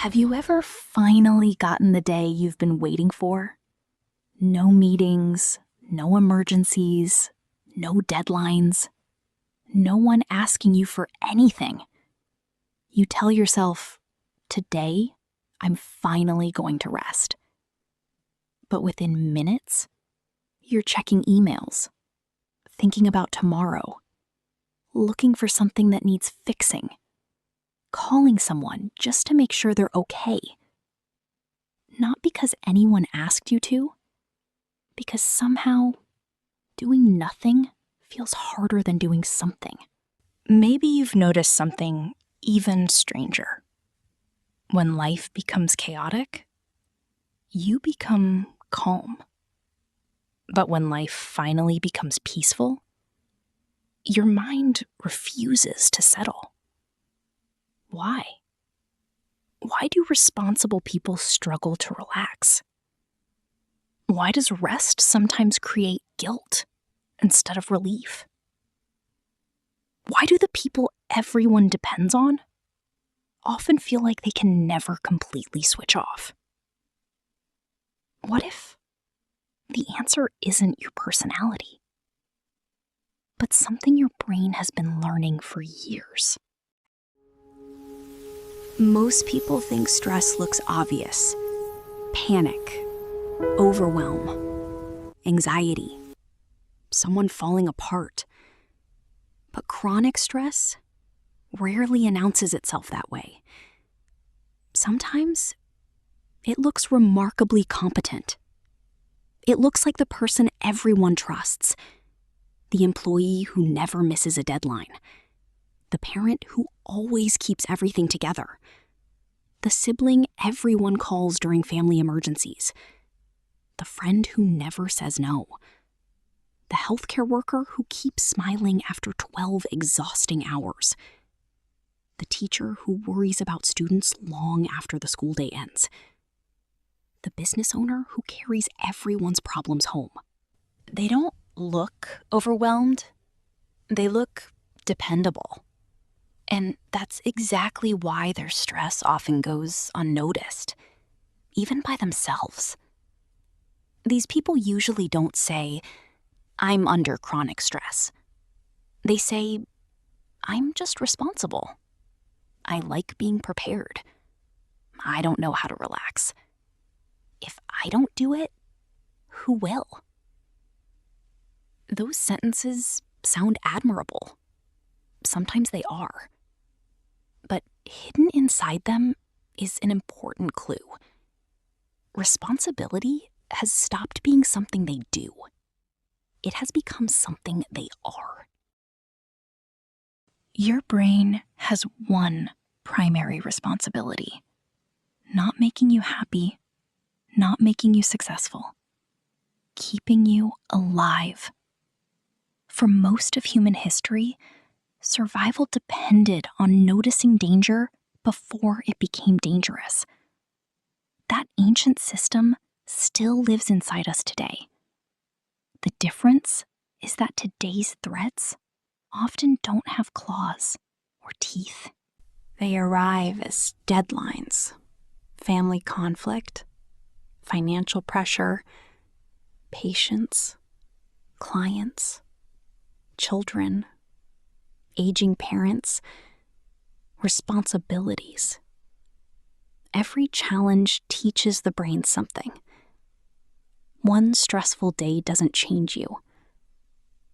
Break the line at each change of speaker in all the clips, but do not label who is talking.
Have you ever finally gotten the day you've been waiting for? No meetings, no emergencies, no deadlines, no one asking you for anything. You tell yourself, today, I'm finally going to rest. But within minutes, you're checking emails, thinking about tomorrow, looking for something that needs fixing, calling someone just to make sure they're okay. Not because anyone asked you to, because somehow doing nothing feels harder than doing something.
Maybe you've noticed something even stranger. When life becomes chaotic, you become calm. But when life finally becomes peaceful, your mind refuses to settle. Why? Why do responsible people struggle to relax? Why does rest sometimes create guilt instead of relief? Why do the people everyone depends on often feel like they can never completely switch off? What if the answer isn't your personality, but something your brain has been learning for years?
Most people think stress looks obvious. Panic, overwhelm, anxiety, someone falling apart. But chronic stress rarely announces itself that way. Sometimes it looks remarkably competent. It looks like the person everyone trusts, the employee who never misses a deadline, the parent who always keeps everything together, the sibling everyone calls during family emergencies, the friend who never says no, the healthcare worker who keeps smiling after 12 exhausting hours, the teacher who worries about students long after the school day ends, the business owner who carries everyone's problems home. They don't look overwhelmed. They look dependable. And that's exactly why their stress often goes unnoticed, even by themselves. These people usually don't say, I'm under chronic stress. They say, I'm just responsible. I like being prepared. I don't know how to relax. If I don't do it, who will? Those sentences sound admirable. Sometimes they are. But hidden inside them is an important clue. Responsibility has stopped being something they do. It has become something they are. Your brain has one primary responsibility: not making you happy, not making you successful, keeping you alive. For most of human history, survival depended on noticing danger before it became dangerous. That ancient system still lives inside us today. The difference is that today's threats often don't have claws or teeth. They arrive as deadlines, family conflict, financial pressure, patients, clients, children, aging parents, responsibilities. Every challenge teaches the brain something. One stressful day doesn't change you.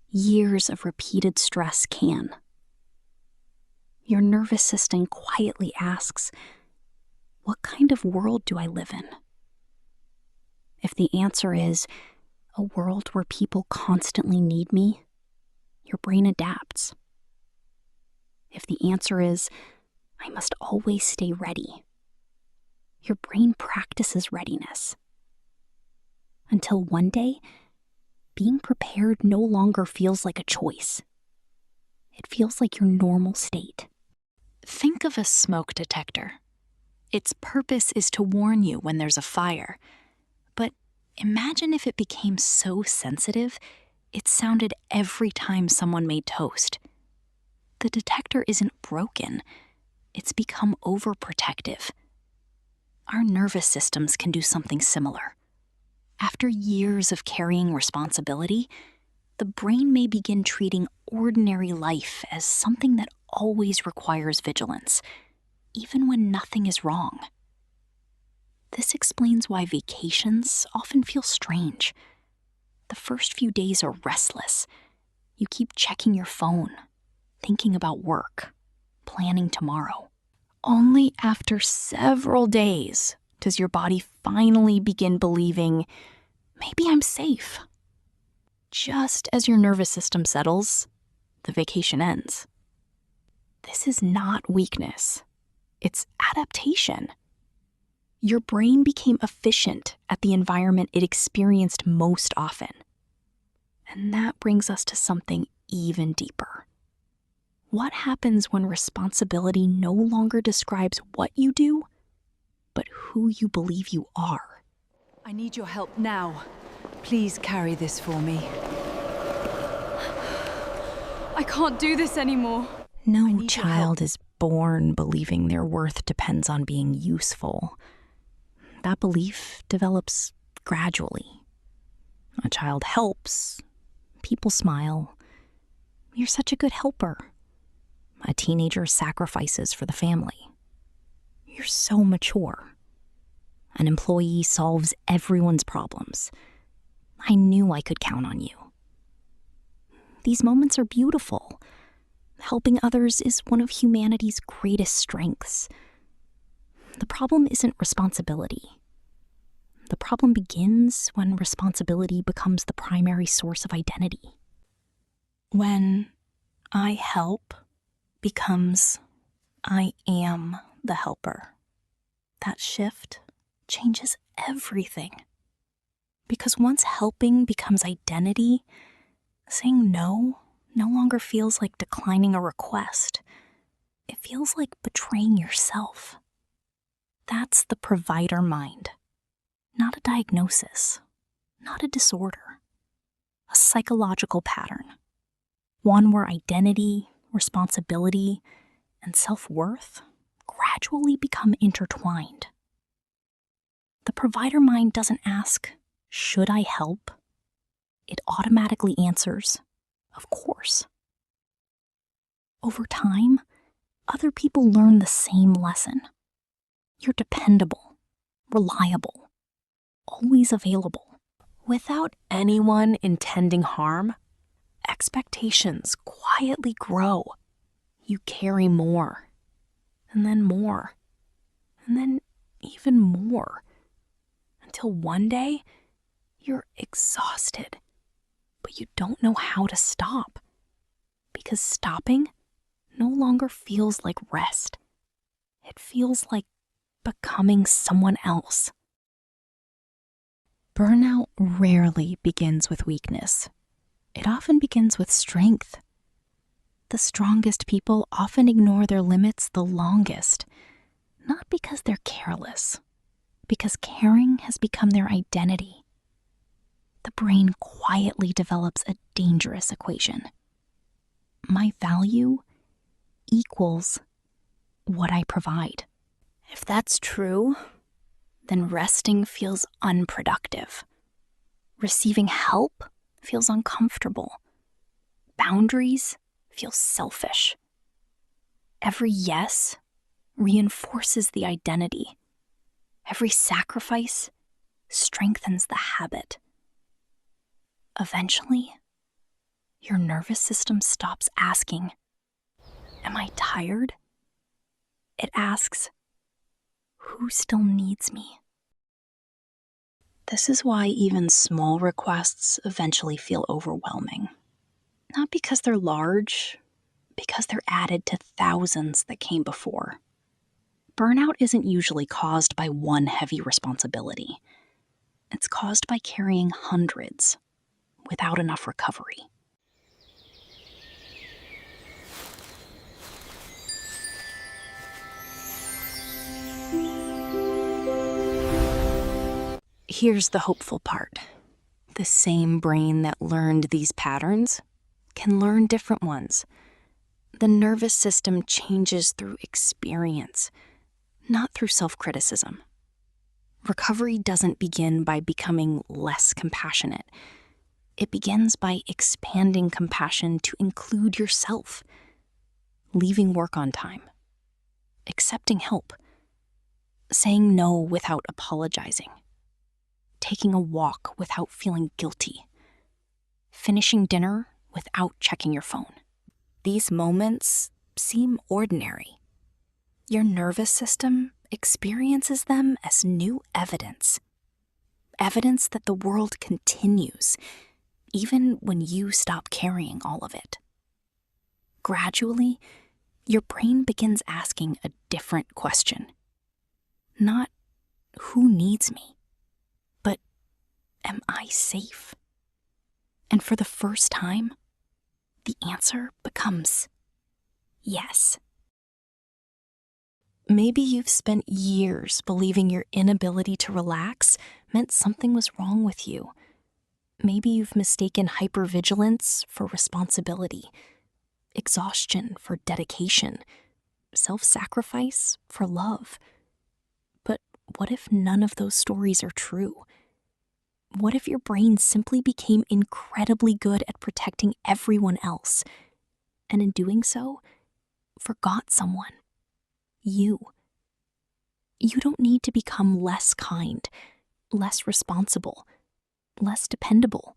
Years of repeated stress can. Your nervous system quietly asks, what kind of world do I live in? If the answer is a world where people constantly need me, your brain adapts. If the answer is, I must always stay ready, your brain practices readiness. Until one day, being prepared no longer feels like a choice. It feels like your normal state. Think of a smoke detector. Its purpose is to warn you when there's a fire. But imagine if it became so sensitive, it sounded every time someone made toast. The detector isn't broken. It's become overprotective. Our nervous systems can do something similar. After years of carrying responsibility, the brain may begin treating ordinary life as something that always requires vigilance, even when nothing is wrong. This explains why vacations often feel strange. The first few days are restless. You keep checking your phone, thinking about work, planning tomorrow. Only after several days does your body finally begin believing, maybe I'm safe. Just as your nervous system settles, the vacation ends. This is not weakness. It's adaptation. Your brain became efficient at the environment it experienced most often. And that brings us to something even deeper. What happens when responsibility no longer describes what you do, but who you believe you are?
I need your help now. Please carry this for me. I can't do this anymore.
No child is born believing their worth depends on being useful. That belief develops gradually. A child helps. People smile. You're such a good helper. A teenager sacrifices for the family. You're so mature. An employee solves everyone's problems. I knew I could count on you. These moments are beautiful. Helping others is one of humanity's greatest strengths. The problem isn't responsibility. The problem begins when responsibility becomes the primary source of identity. When I help becomes I am the helper. That shift changes everything. Because once helping becomes identity, saying no longer feels like declining a request. It feels like betraying yourself. That's the provider mind. Not a diagnosis, not a disorder. A psychological pattern. One where identity, responsibility, and self-worth gradually become intertwined. The provider mind doesn't ask, should I help? It automatically answers, of course. Over time, other people learn the same lesson. You're dependable, reliable, always available. Without anyone intending harm, expectations quietly grow. You carry more, and then even more, until one day you're exhausted, but you don't know how to stop, because stopping no longer feels like rest. It feels like becoming someone else. Burnout rarely begins with weakness. It often begins with strength. The strongest people often ignore their limits the longest, not because they're careless, because caring has become their identity. The brain quietly develops a dangerous equation. My value equals what I provide. If that's true, then resting feels unproductive. Receiving help feels uncomfortable. Boundaries feel selfish. Every yes reinforces the identity. Every sacrifice strengthens the habit. Eventually, your nervous system stops asking, am I tired? It asks, who still needs me? This is why even small requests eventually feel overwhelming. Not because they're large, because they're added to thousands that came before. Burnout isn't usually caused by one heavy responsibility. It's caused by carrying hundreds without enough recovery. Here's the hopeful part. The same brain that learned these patterns can learn different ones. The nervous system changes through experience, not through self-criticism. Recovery doesn't begin by becoming less compassionate. It begins by expanding compassion to include yourself, leaving work on time, accepting help, saying no without apologizing, taking a walk without feeling guilty, finishing dinner without checking your phone. These moments seem ordinary. Your nervous system experiences them as new evidence. Evidence that the world continues, even when you stop carrying all of it. Gradually, your brain begins asking a different question. Not, who needs me? But, am I safe? And for the first time, the answer becomes yes. Maybe you've spent years believing your inability to relax meant something was wrong with you. Maybe you've mistaken hypervigilance for responsibility, exhaustion for dedication, self-sacrifice for love. But what if none of those stories are true? What if your brain simply became incredibly good at protecting everyone else, and in doing so, forgot someone? You. You don't need to become less kind, less responsible, less dependable.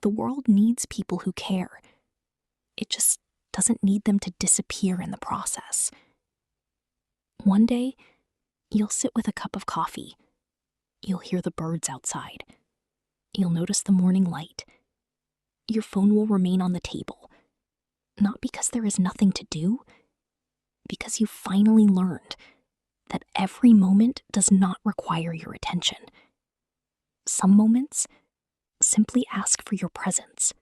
The world needs people who care. It just doesn't need them to disappear in the process. One day, you'll sit with a cup of coffee. You'll hear the birds outside. You'll notice the morning light. Your phone will remain on the table, not because there is nothing to do, because you finally learned that every moment does not require your attention. Some moments simply ask for your presence.